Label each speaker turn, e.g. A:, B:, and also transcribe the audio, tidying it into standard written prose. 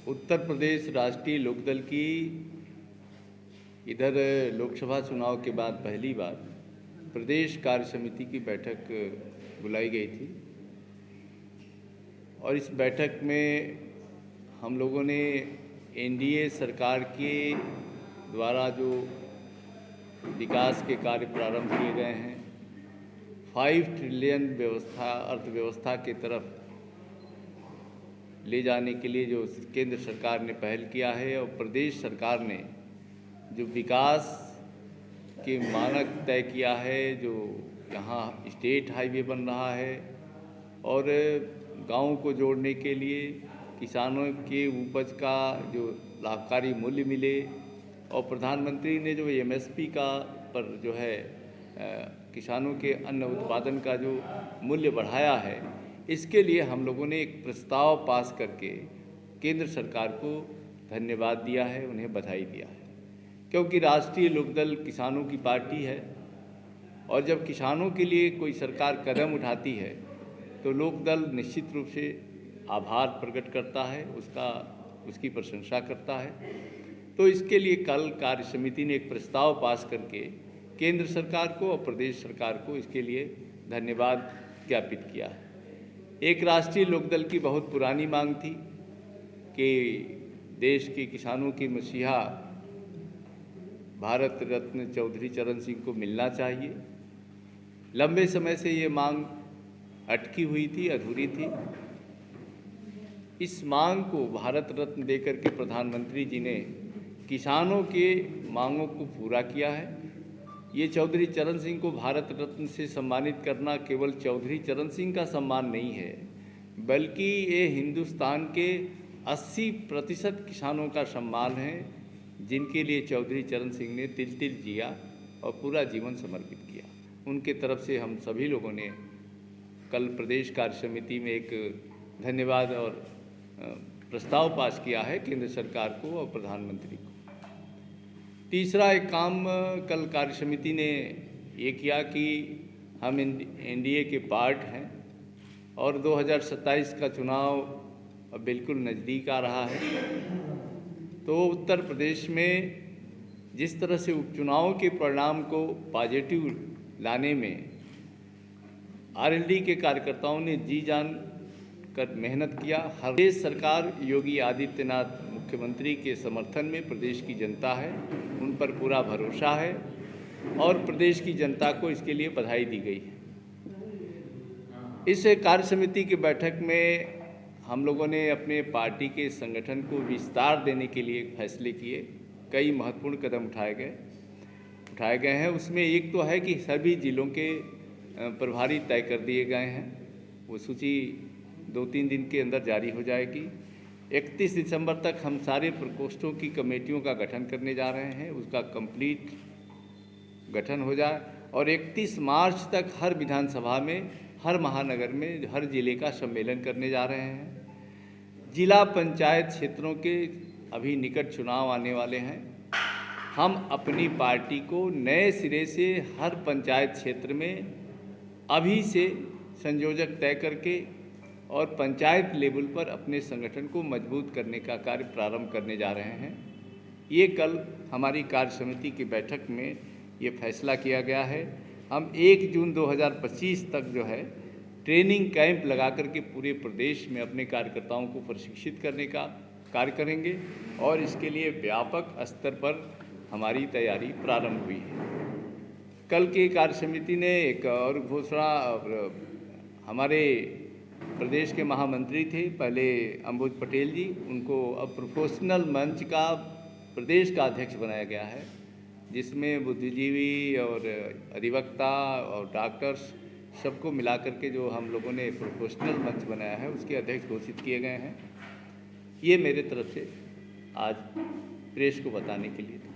A: उत्तर प्रदेश राष्ट्रीय लोकदल की इधर लोकसभा चुनाव के बाद पहली बार प्रदेश कार्य समिति की बैठक बुलाई गई थी और इस बैठक में हम लोगों ने एनडीए सरकार के द्वारा जो विकास के कार्य प्रारंभ किए गए हैं, 5 ट्रिलियन अर्थव्यवस्था के तरफ ले जाने के लिए जो केंद्र सरकार ने पहल किया है और प्रदेश सरकार ने जो विकास के मानक तय किया है, जो यहाँ स्टेट हाईवे बन रहा है और गाँव को जोड़ने के लिए किसानों के उपज का जो लाभकारी मूल्य मिले और प्रधानमंत्री ने जो एमएसपी का पर जो है किसानों के अन्न उत्पादन का जो मूल्य बढ़ाया है, इसके लिए हम लोगों ने एक प्रस्ताव पास करके केंद्र सरकार को धन्यवाद दिया है, उन्हें बधाई दिया है। क्योंकि राष्ट्रीय लोकदल किसानों की पार्टी है और जब किसानों के लिए कोई सरकार कदम उठाती है तो लोकदल निश्चित रूप से आभार प्रकट करता है, उसकी प्रशंसा करता है। तो इसके लिए कल कार्य समिति ने एक प्रस्ताव पास करके केंद्र सरकार को और प्रदेश सरकार को इसके लिए धन्यवाद ज्ञापित किया है। एक राष्ट्रीय लोकदल की बहुत पुरानी मांग थी कि देश के किसानों की मसीहा भारत रत्न चौधरी चरण सिंह को मिलना चाहिए। लंबे समय से ये मांग अटकी हुई थी, अधूरी थी। इस मांग को भारत रत्न देकर के प्रधानमंत्री जी ने किसानों के मांगों को पूरा किया है। ये चौधरी चरण सिंह को भारत रत्न से सम्मानित करना केवल चौधरी चरण सिंह का सम्मान नहीं है, बल्कि ये हिंदुस्तान के 80% किसानों का सम्मान है, जिनके लिए चौधरी चरण सिंह ने तिल तिल जिया और पूरा जीवन समर्पित किया। उनके तरफ से हम सभी लोगों ने कल प्रदेश कार्य समिति में एक धन्यवाद और प्रस्ताव पास किया है केंद्र सरकार को और प्रधानमंत्री को। तीसरा एक काम कल कार्य समिति ने ये किया कि हम एनडीए के पार्ट हैं और 2027 का चुनाव अब बिल्कुल नज़दीक आ रहा है। तो उत्तर प्रदेश में जिस तरह से उपचुनाव के परिणाम को पॉजिटिव लाने में आरएलडी के कार्यकर्ताओं ने जी जान कर मेहनत किया। प्रदेश सरकार योगी आदित्यनाथ मुख्यमंत्री के समर्थन में प्रदेश की जनता है, उन पर पूरा भरोसा है और प्रदेश की जनता को इसके लिए बधाई दी गई है। इस कार्य समिति की बैठक में हम लोगों ने अपने पार्टी के संगठन को विस्तार देने के लिए फैसले किए। कई महत्वपूर्ण कदम उठाए गए हैं। उसमें एक तो है कि सभी जिलों के प्रभारी तय कर दिए गए हैं। वो सूची 2-3 दिन के अंदर जारी हो जाएगी। 31 दिसंबर तक हम सारे प्रकोष्ठों की कमेटियों का गठन करने जा रहे हैं, उसका कंप्लीट गठन हो जाए और 31 मार्च तक हर विधानसभा में, हर महानगर में, हर जिले का सम्मेलन करने जा रहे हैं। जिला पंचायत क्षेत्रों के अभी निकट चुनाव आने वाले हैं। हम अपनी पार्टी को नए सिरे से हर पंचायत क्षेत्र में अभी से संयोजक तय करके और पंचायत लेवल पर अपने संगठन को मजबूत करने का कार्य प्रारंभ करने जा रहे हैं। ये कल हमारी कार्य समिति की बैठक में ये फैसला किया गया है। हम 1 जून 2025 तक जो है ट्रेनिंग कैंप लगा करके पूरे प्रदेश में अपने कार्यकर्ताओं को प्रशिक्षित करने का कार्य करेंगे और इसके लिए व्यापक स्तर पर हमारी तैयारी प्रारंभ हुई है। कल की कार्य समिति ने एक और घोषणा, हमारे प्रदेश के महामंत्री थे पहले अम्बुज पटेल जी, उनको अब प्रोफेशनल मंच का प्रदेश का अध्यक्ष बनाया गया है, जिसमें बुद्धिजीवी और अधिवक्ता और डॉक्टर्स सबको मिला करके जो हम लोगों ने प्रोफेशनल मंच बनाया है, उसके अध्यक्ष घोषित किए गए हैं। ये मेरे तरफ से आज प्रेस को बताने के लिए था।